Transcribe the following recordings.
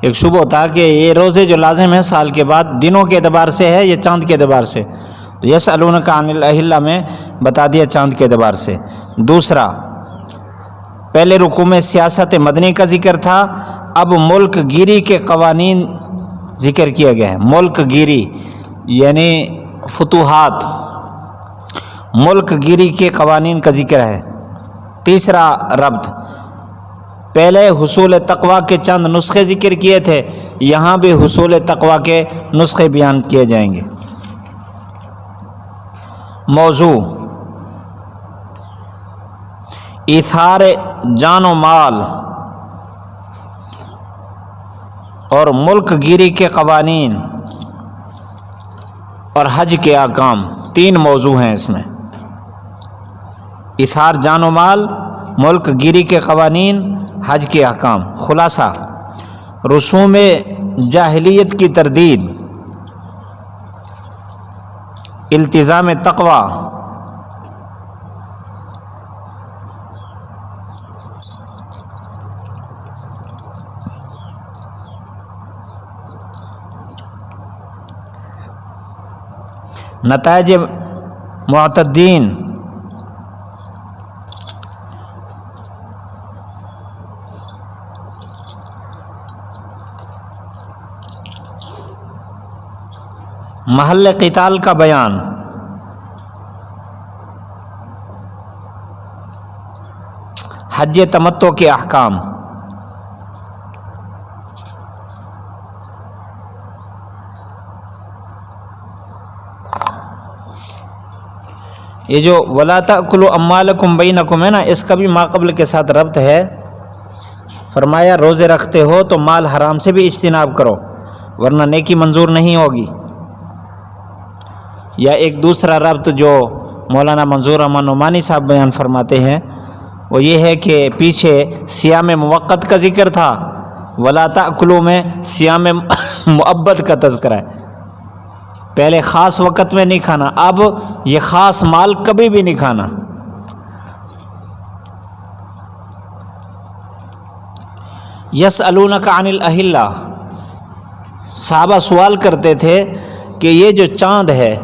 ایک شبہ تھا کہ یہ روزے جو لازم ہیں سال کے بعد دنوں کے اعتبار سے ہے یا چاند کے اعتبار سے، تو یسألونک عن الأہلہ میں بتا دیا چاند کے اعتبار سے۔ دوسرا، پہلے رکوع میں سیاست مدنی کا ذکر تھا، اب ملک گیری کے قوانین ذکر کیا گیا ہے۔ ملک گیری یعنی فتوحات، ملک گیری کے قوانین کا ذکر ہے۔ تیسرا ربط، پہلے حصول تقویٰ کے چند نسخے ذکر کیے تھے، یہاں بھی حصول تقویٰ کے نسخے بیان کیے جائیں گے۔ موضوع، ایثار جان و مال اور ملک گیری کے قوانین اور حج کے احکام، تین موضوع ہیں اس میں۔ ایثار جان و مال، ملک گیری کے قوانین، حج کے احکام۔ خلاصہ، رسوم جاہلیت کی تردید، التزام تقوی، نتائج معتدین، محل قتال کا بیان، حج تمتع کے احکام۔ یہ جو وَلَا تَأْكُلُوا أَمْوَالَكُمْ بَيْنَكُمْ ہے نا، اس کا بھی ماقبل کے ساتھ ربط ہے۔ فرمایا روزے رکھتے ہو تو مال حرام سے بھی اجتناب کرو ورنہ نیکی منظور نہیں ہوگی۔ یا ایک دوسرا ربط جو مولانا منظور احمد نعمانی صاحب بیان فرماتے ہیں وہ یہ ہے کہ پیچھے صیام موقت کا ذکر تھا، وَلَا تَأْكُلُوا میں صیام مؤبد کا تذکرہ ہے۔ پہلے خاص وقت میں نہیں کھانا، اب یہ خاص مال کبھی بھی نہیں کھانا۔ یسألونک عن الأہلہ، صحابہ سوال کرتے تھے کہ یہ جو چاند ہے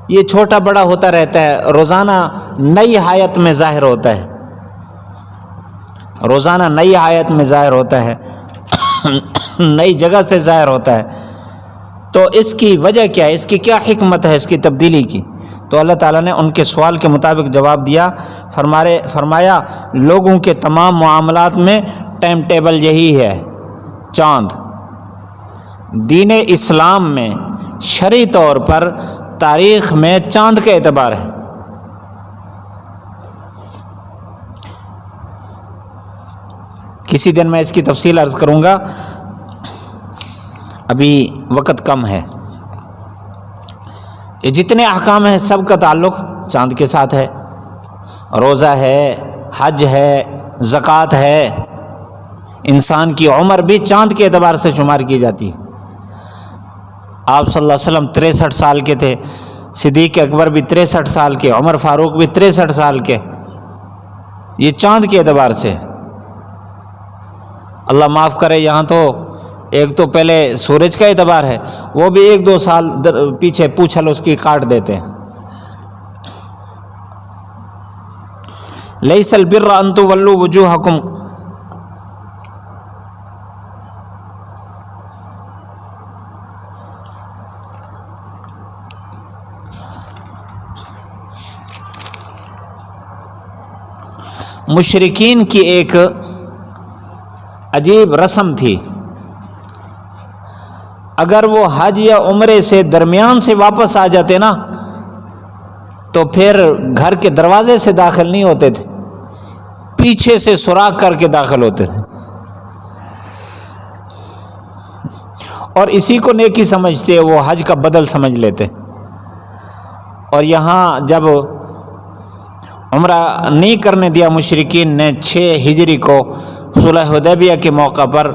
یہ چھوٹا بڑا ہوتا رہتا ہے، روزانہ نئی حیت میں ظاہر ہوتا ہے، روزانہ نئی حیت میں ظاہر ہوتا ہے، نئی جگہ سے ظاہر ہوتا ہے، تو اس کی وجہ کیا ہے، اس کی کیا حکمت ہے اس کی تبدیلی کی؟ تو اللہ تعالیٰ نے ان کے سوال کے مطابق جواب دیا۔ فرمایا لوگوں کے تمام معاملات میں ٹائم ٹیبل یہی ہے، چاند۔ دین اسلام میں شرعی طور پر تاریخ میں چاند کا اعتبار ہے۔ کسی دن میں اس کی تفصیل عرض کروں گا، ابھی وقت کم ہے۔ یہ جتنے احکام ہیں سب کا تعلق چاند کے ساتھ ہے، روزہ ہے، حج ہے، زکوٰۃ ہے، انسان کی عمر بھی چاند کے اعتبار سے شمار کی جاتی ہے۔ آپ صلی اللہ علیہ وسلم 63 سال کے تھے، صدیق اکبر بھی 63 سال کے، عمر فاروق بھی 63 سال کے، یہ چاند کے اعتبار سے۔ اللہ معاف کرے، یہاں تو ایک تو پہلے سورج کا اعتبار ہے، وہ بھی 1-2 سال پیچھے پوچھل اس کی کاٹ دیتے ہیں۔ لیس البر ان تولوا وجوہکم، مشرکین کی ایک عجیب رسم تھی، اگر وہ حج یا عمرے سے درمیان سے واپس آ جاتے نا تو پھر گھر کے دروازے سے داخل نہیں ہوتے تھے، پیچھے سے سوراخ کر کے داخل ہوتے تھے، اور اسی کو نیکی سمجھتے، وہ حج کا بدل سمجھ لیتے۔ اور یہاں جب عمرہ نہیں کرنے دیا مشرکین نے 6 ہجری کو صلح حدیبیہ کے موقع پر،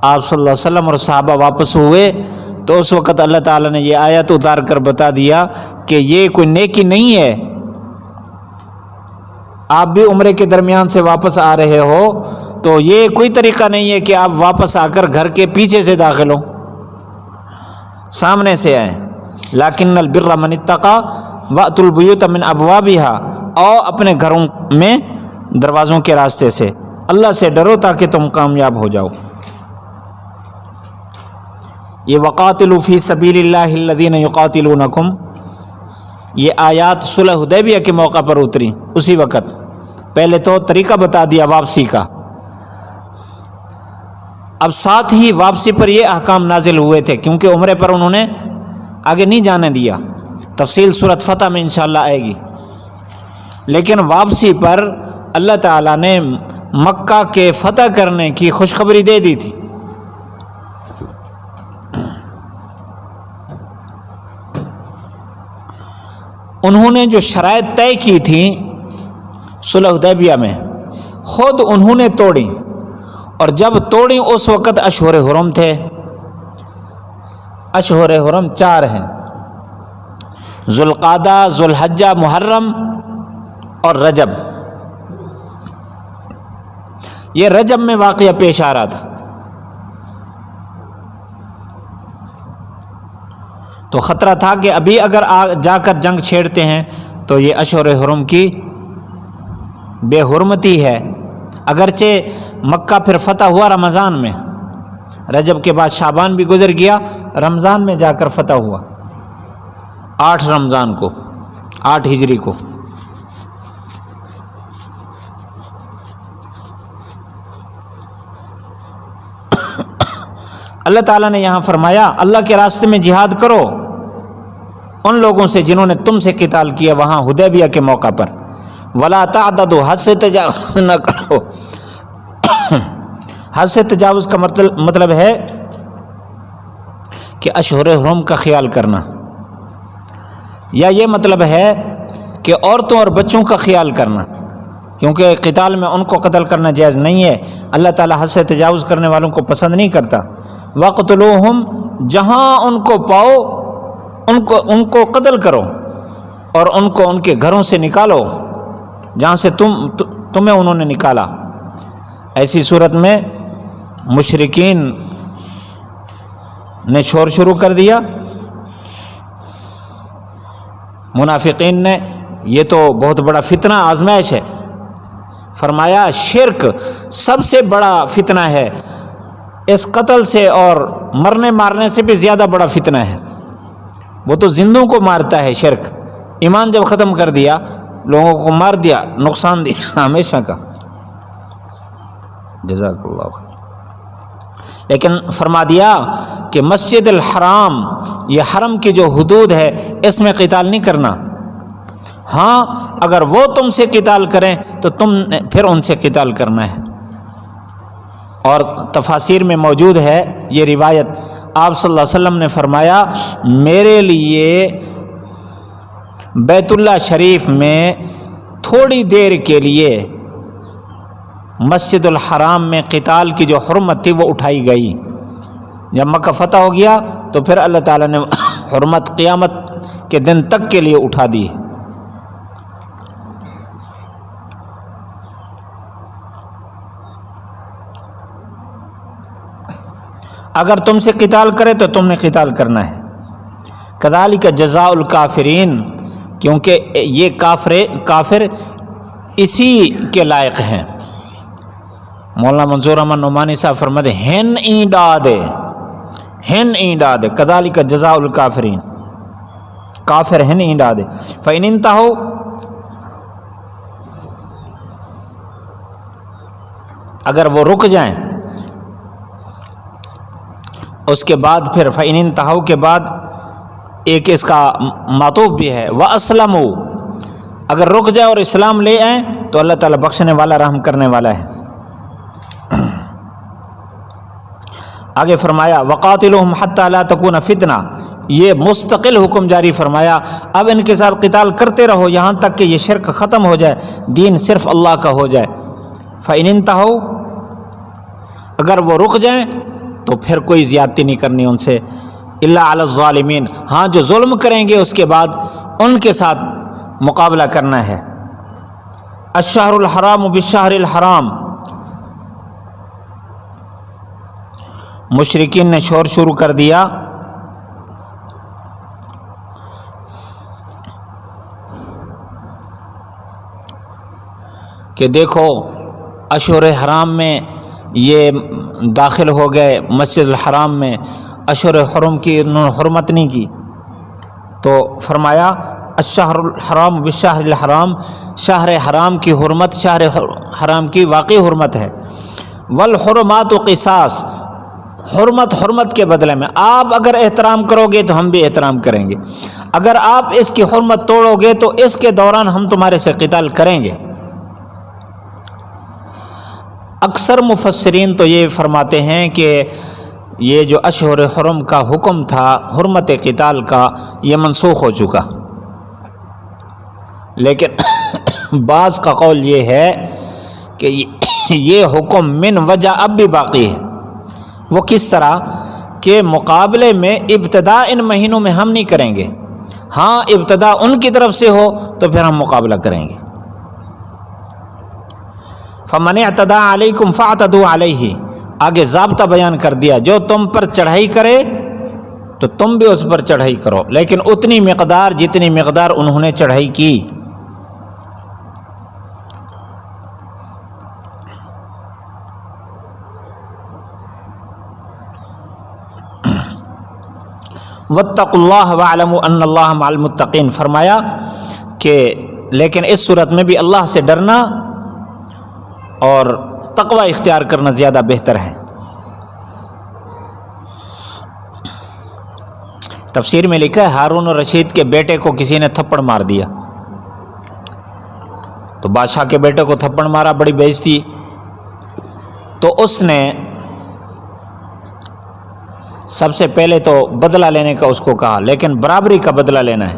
آپ صلی اللہ علیہ وسلم اور صحابہ واپس ہوئے تو اس وقت اللہ تعالیٰ نے یہ آیت اتار کر بتا دیا کہ یہ کوئی نیکی نہیں ہے، آپ بھی عمرے کے درمیان سے واپس آ رہے ہو تو یہ کوئی طریقہ نہیں ہے کہ آپ واپس آ کر گھر کے پیچھے سے داخل ہو، سامنے سے آئیں۔ لیکن البر من اتقی وأتوا البیوت من ابوابها، اور اپنے گھروں میں دروازوں کے راستے سے اللہ سے ڈرو تاکہ تم کامیاب ہو جاؤ۔ یہ وقاتلوا فی سبیل اللہ الذین یقاتلونکم، یہ آیات صلح حدیبیہ کے موقع پر اتری اسی وقت۔ پہلے تو طریقہ بتا دیا واپسی کا، اب ساتھ ہی واپسی پر یہ احکام نازل ہوئے تھے، کیونکہ عمرے پر انہوں نے آگے نہیں جانے دیا، تفصیل سورۃ فتح میں انشاءاللہ آئے گی۔ لیکن واپسی پر اللہ تعالیٰ نے مکہ کے فتح کرنے کی خوشخبری دے دی تھی۔ انہوں نے جو شرائط طے کی تھی صلح حدیبیہ میں، خود انہوں نے توڑی، اور جب توڑی اس وقت اشہر حرم تھے۔ اشہر حرم 4 ہیں، ذوالقعدہ، ذوالحجہ، محرم اور رجب۔ یہ رجب میں واقعہ پیش آ رہا تھا، تو خطرہ تھا کہ ابھی اگر جا کر جنگ چھیڑتے ہیں تو یہ اشہر حرم کی بے حرمتی ہے۔ اگرچہ مکہ پھر فتح ہوا رمضان میں، رجب کے بعد شعبان بھی گزر گیا، رمضان میں جا کر فتح ہوا، 8 رمضان کو، 8 ہجری کو۔ اللہ تعالیٰ نے یہاں فرمایا اللہ کے راستے میں جہاد کرو ان لوگوں سے جنہوں نے تم سے قتال کیا وہاں حدیبیہ کے موقع پر، ولا تعتدوا، حد سے تجاوز نہ کرو۔ حد سے تجاوز کا مطلب ہے کہ اشہر حرم کا خیال کرنا، یا یہ مطلب ہے کہ عورتوں اور بچوں کا خیال کرنا، کیونکہ قتال میں ان کو قتل کرنا جائز نہیں ہے۔ اللہ تعالیٰ حد سے تجاوز کرنے والوں کو پسند نہیں کرتا۔ وَقْتُلُوهُمْ، جہاں ان کو پاؤ ان کو قتل کرو، اور ان کو ان کے گھروں سے نکالو جہاں سے تمہیں انہوں نے نکالا۔ ایسی صورت میں مشرکین نے شور شروع کر دیا، منافقین نے، یہ تو بہت بڑا فتنہ آزمائش ہے۔ فرمایا شرک سب سے بڑا فتنہ ہے، اس قتل سے اور مرنے مارنے سے بھی زیادہ بڑا فتنہ ہے۔ وہ تو زندوں کو مارتا ہے شرک، ایمان جب ختم کر دیا، لوگوں کو مار دیا، نقصان دیا ہمیشہ کا۔ جزاک اللہ خیر۔ لیکن فرما دیا کہ مسجد الحرام، یہ حرم کی جو حدود ہے اس میں قتال نہیں کرنا۔ ہاں اگر وہ تم سے قتال کریں تو تم پھر ان سے قتال کرنا ہے۔ اور تفاسیر میں موجود ہے یہ روایت، آپ صلی اللہ علیہ وسلم نے فرمایا میرے لیے بیت اللہ شریف میں تھوڑی دیر کے لیے مسجد الحرام میں قتال کی جو حرمت تھی وہ اٹھائی گئی۔ جب مکہ فتح ہو گیا تو پھر اللہ تعالیٰ نے حرمت قیامت کے دن تک کے لیے اٹھا دی۔ اگر تم سے قتال کرے تو تم نے قتال کرنا ہے۔ کذالک جزاء الکافرین، کیونکہ یہ کافر اسی کے لائق ہیں۔ مولانا منظور احمد نعمانی صاحب فرماتے ہن این ڈادے کذالک جزاء الکافرین، کافر ہن این ڈادے فإن انتہوا، اگر وہ رک جائیں، اس کے بعد پھر فإن انتہوا کے بعد ایک اس کا معطوف بھی ہے، وَأَسْلَمُوا، اگر رک جائے اور اسلام لے آئیں تو اللہ تعالیٰ بخشنے والا رحم کرنے والا ہے۔ آگے فرمایا وَقَاتِلُوهُمْ حَتَّى لَا تَكُونَ فِتْنَةٌ، یہ مستقل حکم جاری فرمایا، اب ان کے ساتھ قتال کرتے رہو یہاں تک کہ یہ شرک ختم ہو جائے، دین صرف اللہ کا ہو جائے۔ فَإِنِ انتَهَوْا، اگر وہ رک جائیں تو پھر کوئی زیادتی نہیں کرنی ان سے، الا علی الظالمین، ہاں جو ظلم کریں گے اس کے بعد ان کے ساتھ مقابلہ کرنا ہے۔ الشہر الحرام بالشہر الحرام، مشرکین نے شور شروع کر دیا کہ دیکھو اشہر حرام میں یہ داخل ہو گئے مسجد الحرام میں، اشہر حرم کی انہوں نے حرمت نہیں کی۔ تو فرمایا الشہر الحرام بالشہر الحرام، شہر حرام کی حرمت شہر حرام کی واقعی حرمت ہے۔ والحرمات قصاص، حرمت حرمت کے بدلے میں، آپ اگر احترام کرو گے تو ہم بھی احترام کریں گے، اگر آپ اس کی حرمت توڑو گے تو اس کے دوران ہم تمہارے سے قتال کریں گے۔ اکثر مفسرین تو یہ فرماتے ہیں کہ یہ جو اشہر حرم کا حکم تھا حرمت قتال کا، یہ منسوخ ہو چکا، لیکن بعض کا قول یہ ہے کہ یہ حکم من وجہ اب بھی باقی ہے۔ وہ کس طرح کہ مقابلے میں ابتدا ان مہینوں میں ہم نہیں کریں گے، ہاں ابتدا ان کی طرف سے ہو تو پھر ہم مقابلہ کریں گے۔ فمن اعتدى علیکم فاعتدوا علیہ، آگے ضابطہ بیان کر دیا، جو تم پر چڑھائی کرے تو تم بھی اس پر چڑھائی کرو، لیکن اتنی مقدار جتنی مقدار انہوں نے چڑھائی کی۔ واتقوا اللہ واعلموا ان اللہ مع المتقین، فرمایا کہ لیکن اس صورت میں بھی اللہ سے ڈرنا اور تقوی اختیار کرنا زیادہ بہتر ہے۔ تفسیر میں لکھا ہے ہارون الرشید کے بیٹے کو کسی نے تھپڑ مار دیا، تو بادشاہ کے بیٹے کو تھپڑ مارا، بڑی بےعزتی، تو اس نے سب سے پہلے تو بدلہ لینے کا اس کو کہا، لیکن برابری کا بدلہ لینا ہے۔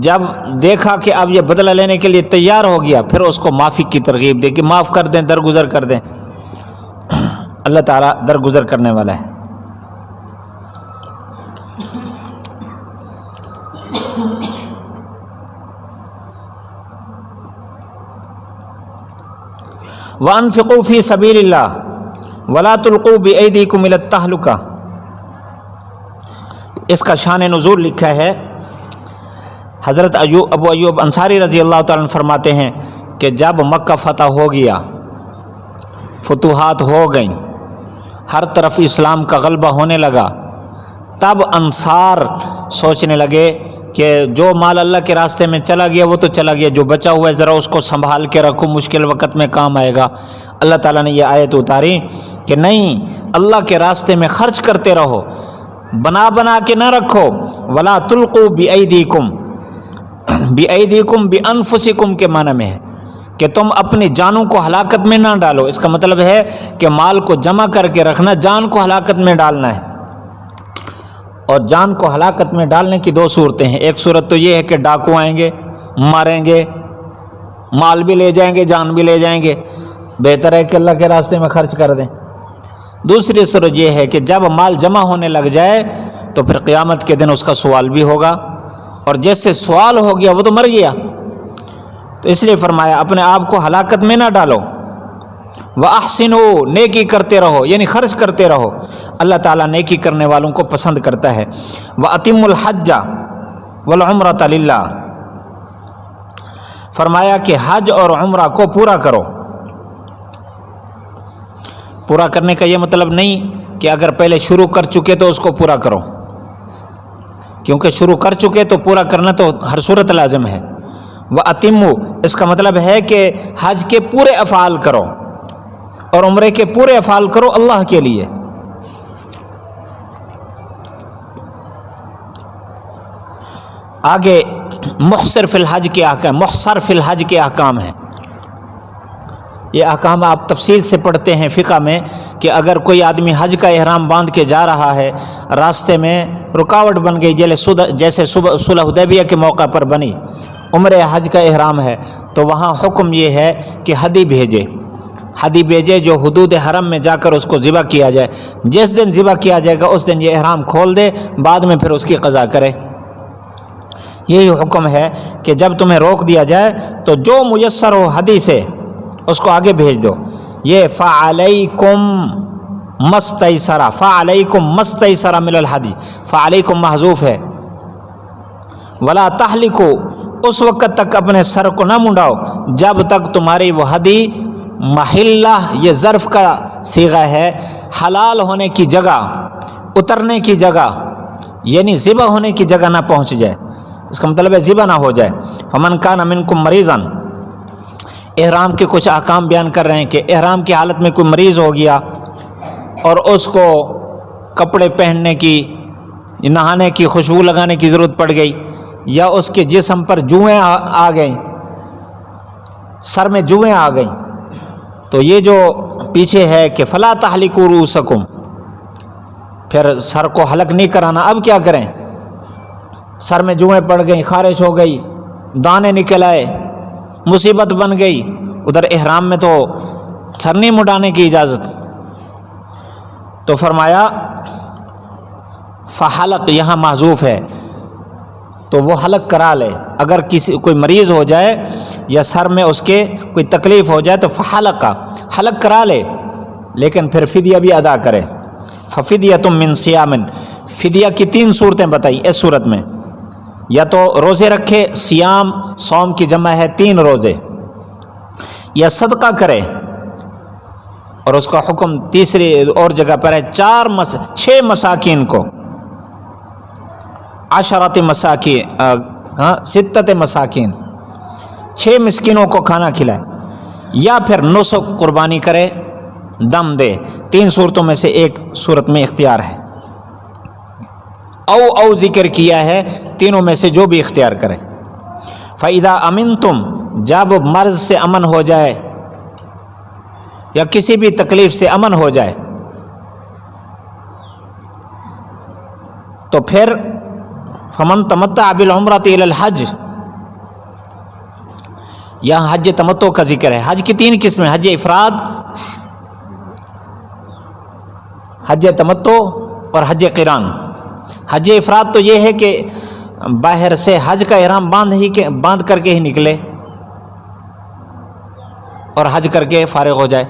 جب دیکھا کہ اب یہ بدلہ لینے کے لیے تیار ہو گیا، پھر اس کو معافی کی ترغیب دے کہ معاف کر دیں، درگزر کر دیں، اللہ تعالیٰ درگزر کرنے والا ہے۔ وَأَنفِقُوا فِي سَبِيلِ اللَّهِ وَلَا تُلْقُوا بِأَيْدِيكُمْ إِلَى التَّهْلُكَةِ، اس کا شان نزول لکھا ہے۔ حضرت ابو ایوب انصاری رضی اللہ تعالیٰ عنہ فرماتے ہیں کہ جب مکہ فتح ہو گیا، فتوحات ہو گئیں، ہر طرف اسلام کا غلبہ ہونے لگا، تب انصار سوچنے لگے کہ جو مال اللہ کے راستے میں چلا گیا وہ تو چلا گیا، جو بچا ہوا ہے ذرا اس کو سنبھال کے رکھو، مشکل وقت میں کام آئے گا۔ اللہ تعالیٰ نے یہ آیت اتاری کہ نہیں، اللہ کے راستے میں خرچ کرتے رہو، بنا بنا کے نہ رکھو۔ ولا تلقوا بأیدیکم، بأیدیکم بانفسکم کے معنی میں ہے کہ تم اپنی جانوں کو ہلاکت میں نہ ڈالو۔ اس کا مطلب ہے کہ مال کو جمع کر کے رکھنا، جان کو ہلاکت میں ڈالنا ہے۔ اور جان کو ہلاکت میں ڈالنے کی دو صورتیں ہیں، ایک صورت تو یہ ہے کہ ڈاکو آئیں گے، ماریں گے، مال بھی لے جائیں گے، جان بھی لے جائیں گے، بہتر ہے کہ اللہ کے راستے میں خرچ کر دیں۔ دوسری صورت یہ ہے کہ جب مال جمع ہونے لگ جائے تو پھر قیامت کے دن اس کا سوال بھی ہوگا، اور جیسے سوال ہو گیا وہ تو مر گیا، تو اس لیے فرمایا اپنے آپ کو ہلاکت میں نہ ڈالو۔ وَأَحْسِنُوا، نیکی کرتے رہو، یعنی خرچ کرتے رہو، اللہ تعالیٰ نیکی کرنے والوں کو پسند کرتا ہے۔ وَأَتِمُّوا الْحَجَّ وَالْعُمْرَةَ لِلَّهِ، فرمایا کہ حج اور عمرہ کو پورا کرو۔ پورا کرنے کا یہ مطلب نہیں کہ اگر پہلے شروع کر چکے تو اس کو پورا کرو، کیونکہ شروع کر چکے تو پورا کرنا تو ہر صورت لازم ہے۔ وَأَتِمُّوا، اس کا مطلب ہے کہ حج کے پورے افعال کرو اور عمرے کے پورے افعال کرو اللہ کے لیے۔ آگے محصر فی الحج کے احکام، محصر فی الحج کے احکام ہیں۔ یہ احکام آپ تفصیل سے پڑھتے ہیں فقہ میں کہ اگر کوئی آدمی حج کا احرام باندھ کے جا رہا ہے، راستے میں رکاوٹ بن گئی، جیسے صلح حدیبیہ کے موقع پر بنی، عمرہ حج کا احرام ہے، تو وہاں حکم یہ ہے کہ ہدی بھیجے جو حدود حرم میں جا کر اس کو ذبح کیا جائے۔ جس دن ذبح کیا جائے گا اس دن یہ احرام کھول دے، بعد میں پھر اس کی قضا کرے۔ یہی حکم ہے کہ جب تمہیں روک دیا جائے تو جو میسر ہو ہدی سے اس کو آگے بھیج دو۔ یہ فعلیکم، مستیسرا فعلیکم مستیسرا من الحدی، فعلیکم محذوف ہے. ولا تحلقوا، اس وقت تک اپنے سر کو نہ منڈاؤ جب تک تمہاری وہ ہدی محلہ، یہ ظرف کا صیغہ ہے، حلال ہونے کی جگہ، اترنے کی جگہ، یعنی ذبح ہونے کی جگہ نہ پہنچ جائے. اس کا مطلب ہے ذبح نہ ہو جائے. فمن کان منکم مریضا، احرام کے کچھ احکام بیان کر رہے ہیں کہ احرام کی حالت میں کوئی مریض ہو گیا اور اس کو کپڑے پہننے کی، نہانے کی، خوشبو لگانے کی ضرورت پڑ گئی، یا اس کے جسم پر جوئیں آ گئیں، سر میں جوئیں آ گئیں، تو یہ جو پیچھے ہے کہ فلا تحلقوا رؤوسکم، پھر سر کو حلق نہیں کرانا. اب کیا کریں؟ سر میں جوئیں پڑ گئیں، خارش ہو گئی، دانے نکل آئے، مصیبت بن گئی. ادھر احرام میں تو سر نہیں مڈانے کی اجازت. تو فرمایا فحلق یہاں محذوف ہے، تو وہ حلق کرا لے. اگر کوئی مریض ہو جائے یا سر میں اس کے کوئی تکلیف ہو جائے تو فحلق، حلق کرا لے، لیکن پھر فدیہ بھی ادا کرے. ففدیۃ من صیام، فدیہ کی 3 صورتیں بتائی اس صورت میں. یا تو روزے رکھے، صیام صوم کی جمع ہے 3 روزے، یا صدقہ کرے، اور اس کا حکم تیسری اور جگہ پر ہے 6 مساکین کو، 10 مساکین، 6 مساکین، 6 مسکینوں کو کھانا کھلائے، یا پھر نسک قربانی کرے، دم دے. 3 صورتوں میں سے ایک صورت میں اختیار ہے. او ذکر کیا ہے، تینوں میں سے جو بھی اختیار کرے. فَإِذَا أَمِنْتُمْ، جب مرض سے امن ہو جائے یا کسی بھی تکلیف سے امن ہو جائے تو پھر فَمَنْ تَمَتَّعَ بِالْعُمْرَةِ إِلَى الْحَجِّ، یہاں حج تمتع کا ذکر ہے. حج کی 3 قسمیں، حج افراد، حج تمتع اور حج قران. حج افراد تو یہ ہے کہ باہر سے حج کا احرام باندھ کر کے ہی نکلے اور حج کر کے فارغ ہو جائے.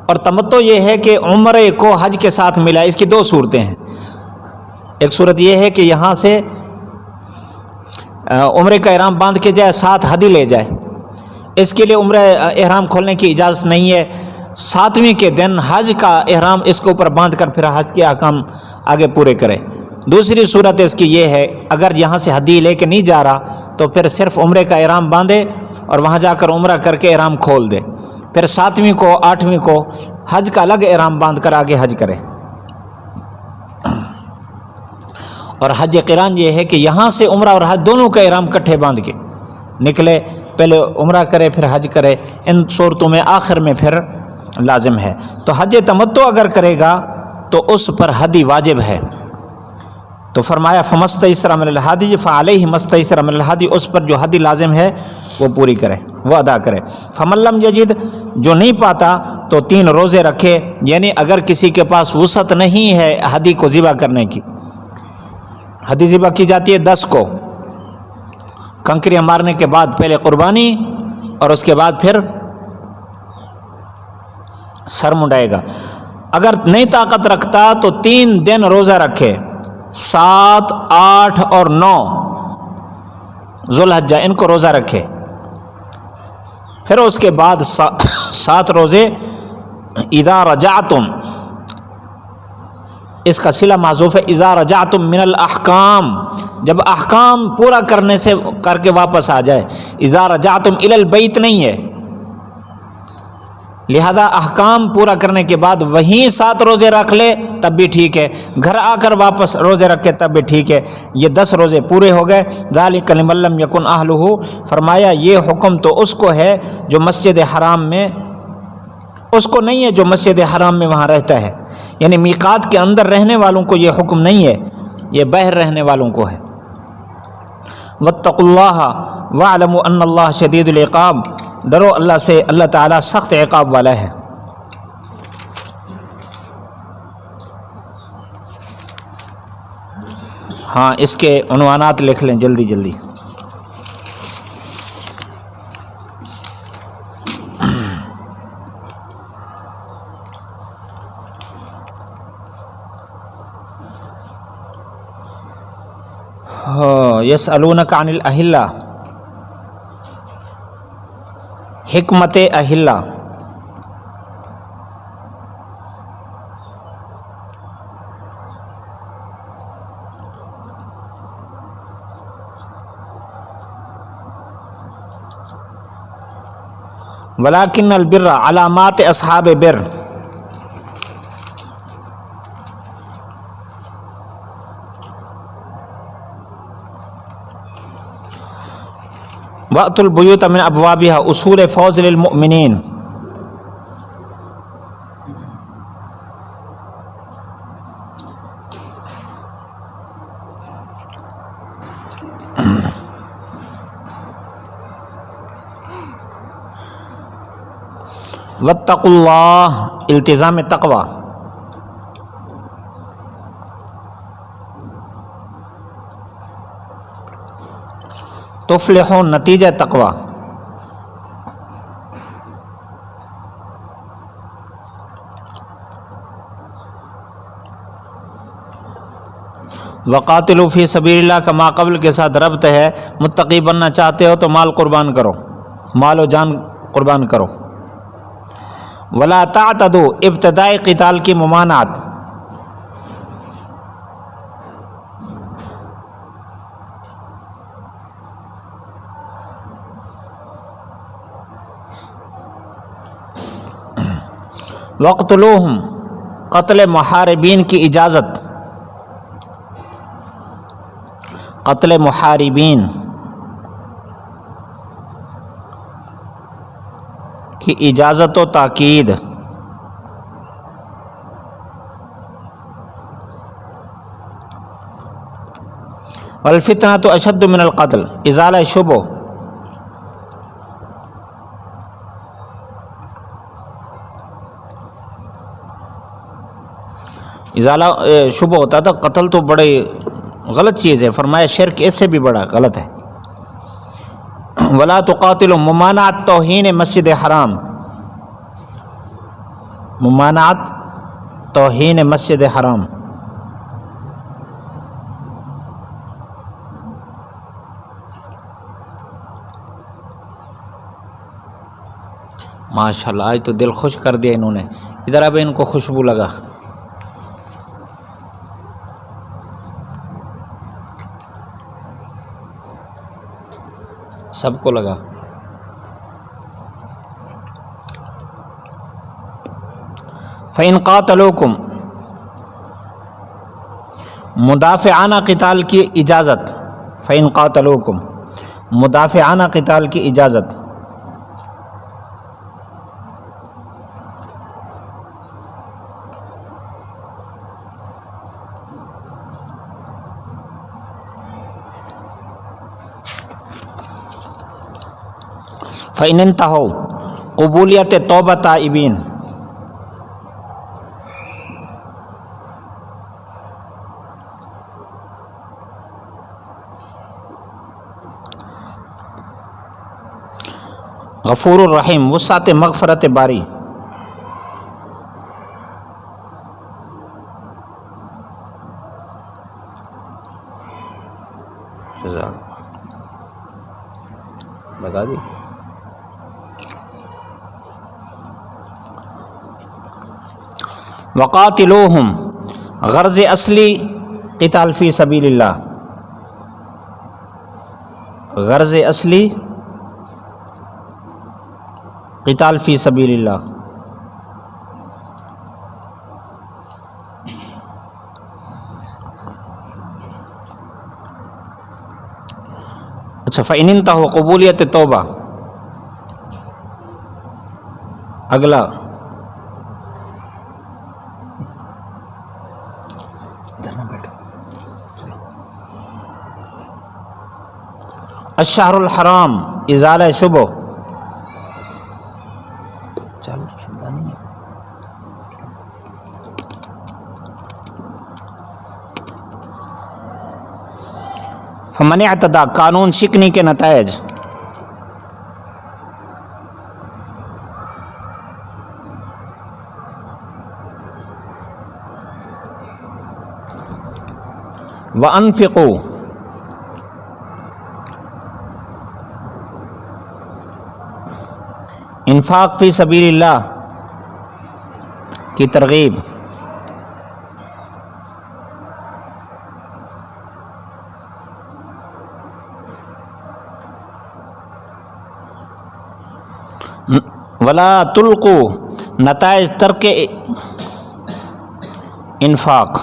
اور تمتع یہ ہے کہ عمرے کو حج کے ساتھ ملا. اس کی 2 صورتیں ہیں. ایک صورت یہ ہے کہ یہاں سے عمرے کا احرام باندھ کے جائے، ساتھ ہدی لے جائے. اس کے لیے عمرہ احرام کھولنے کی اجازت نہیں ہے. 7ویں کے دن حج کا احرام اس کے اوپر باندھ کر پھر حج کے احکام آگے پورے کرے. دوسری صورت اس کی یہ ہے، اگر یہاں سے ہدی لے کے نہیں جا رہا تو پھر صرف عمرے کا احرام باندھے اور وہاں جا کر عمرہ کر کے احرام کھول دے. پھر 7ویں کو 8ویں کو حج کا الگ احرام باندھ کر آگے حج کرے. اور حج قران یہ ہے کہ یہاں سے عمرہ اور حج دونوں کا احرام کٹھے باندھ کے نکلے، پہلے عمرہ کرے پھر حج کرے. ان صورتوں میں آخر میں پھر لازم ہے. تو حج تمتع اگر کرے گا تو اس پر ہدی واجب ہے. تو فرمایا فمستیسر من الہدی فعلیہ مستیسر من الہدی، اس پر جو ہدی لازم ہے وہ پوری کرے، وہ ادا کرے. فمن لم یجد، جو نہیں پاتا تو 3 روزے رکھے. یعنی اگر کسی کے پاس وسعت نہیں ہے ہدی کو ذبح کرنے کی، ہدی ذبح کی جاتی ہے 10 کو، کنکریاں مارنے کے بعد پہلے قربانی اور اس کے بعد پھر سر منڈائے گا. اگر نہیں طاقت رکھتا تو 3 دن روزہ رکھے، 7، 8 اور 9 ذوالحجہ، ان کو روزہ رکھے. پھر اس کے بعد 7 روزے اذا رجعتم، اس کا صلہ محذوف ہے، اذا رجعتم من الاحکام، جب احکام پورا کرنے سے کر کے واپس آ جائے. اذا رجعتم الی البیت نہیں ہے، لہذا احکام پورا کرنے کے بعد وہیں 7 روزے رکھ لے تب بھی ٹھیک ہے، گھر آ کر واپس روزے رکھے تب بھی ٹھیک ہے. یہ 10 روزے پورے ہو گئے. ذالک لمن لم یکن اہلہ، فرمایا یہ حکم تو اس کو ہے جو مسجد حرام میں، اس کو نہیں ہے جو مسجد حرام میں وہاں رہتا ہے. یعنی میقات کے اندر رہنے والوں کو یہ حکم نہیں ہے، یہ باہر رہنے والوں کو ہے. واتقوا اللہ واعلموا ان اللہ شدید العقاب، ڈرو اللہ سے، اللہ تعالیٰ سخت عقاب والا ہے. ہاں اس کے عنوانات لکھ لیں جلدی جلدی. یسألونک عن الاہلہ، حکمت اہلہ، ولیکن البر علامات اصحاب بر، وأتوا البیوت من ابوابها، اصول فوز للمؤمنین، واتقوا اللہ، التزام تقوی، تفلحون، نتیجہ تقوی، وقاتلوا فی سبیل اللہ، کما قبل کے ساتھ ربط ہے، متقی بننا چاہتے ہو تو مال قربان کرو، مال و جان قربان کرو، ولا تعتدوا، ابتدائی قتال کی ممانعت، وقتلوہم، قتل محاربین کی اجازت، قتل محاربین کی اجازت و تاکید، والفتنۃ اشد من القتل، ازالہ شبہ، ازالہ شبہ ہوتا تھا، قتل تو بڑے غلط چیز ہے، فرمایا شرک اس سے بھی بڑا غلط ہے، ولا تقاتلوا، ممانعت توہین مسجد حرام، ممانعت توہین مسجد حرام، ماشاءاللہ آج تو دل خوش کر دیا انہوں نے، ادھر اب ان کو خوشبو لگا، سب کو لگا۔ فَإِنْ قَاتَلُوكُمْ، مدافعانہ قتال کی اجازت، فَإِنْ قَاتَلُوكُمْ، مدافعانہ قتال کی اجازت، فَإِنْ انتہوا، قبولیت توبہ تائبین، غفور الرحیم، وسعت مغفرت باری، لگا دی۔ وقاتلوہم، غرض اصلی قتال فی سبیل اللہ، غرض اصلی قتال فی سبیل اللہ، اچھا فَإِنْ انتہوا، قبولیت توبہ، اگلا الشہر الحرام، ازالہ شبہ، چلو سنتا نہیں ہے، فمن اعتدى، قانون شکنی کے نتائج، وانفقوا، انفاق فی سبیل اللہ کی ترغیب، ولا تلقوا نتائج ترک انفاق،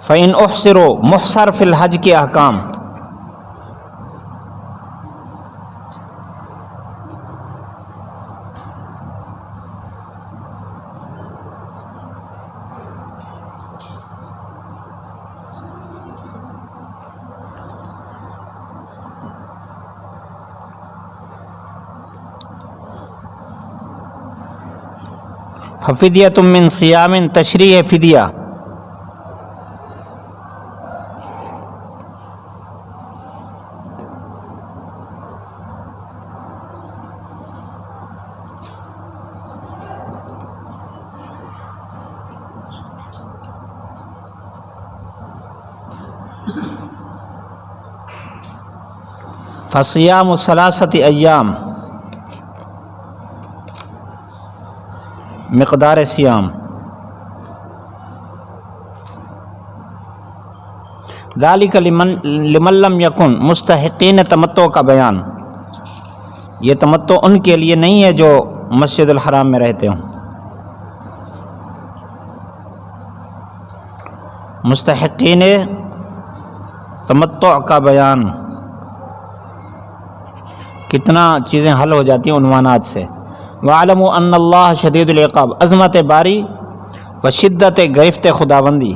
فَإِنْ اُحْصِرُوا محصر فی الحج کے احکام، ففدیۃ من صیام، تشریح فدیہ، فصیام ثلاثۃ ایام، مقدار صیام، ذالک لمن لم یکن مستحقین تمتع کا بیان، یہ تمتع ان کے لیے نہیں ہے جو مسجد الحرام میں رہتے ہوں، مستحقین تمتع کا بیان، کتنا چیزیں حل ہو جاتی ہیں عنوانات سے۔ وَاعْلَمُوا أَنَّ اللَّهَ شَدِيدُ الْعِقَابِ، عظمت باری و شدت گرفت خداوندی،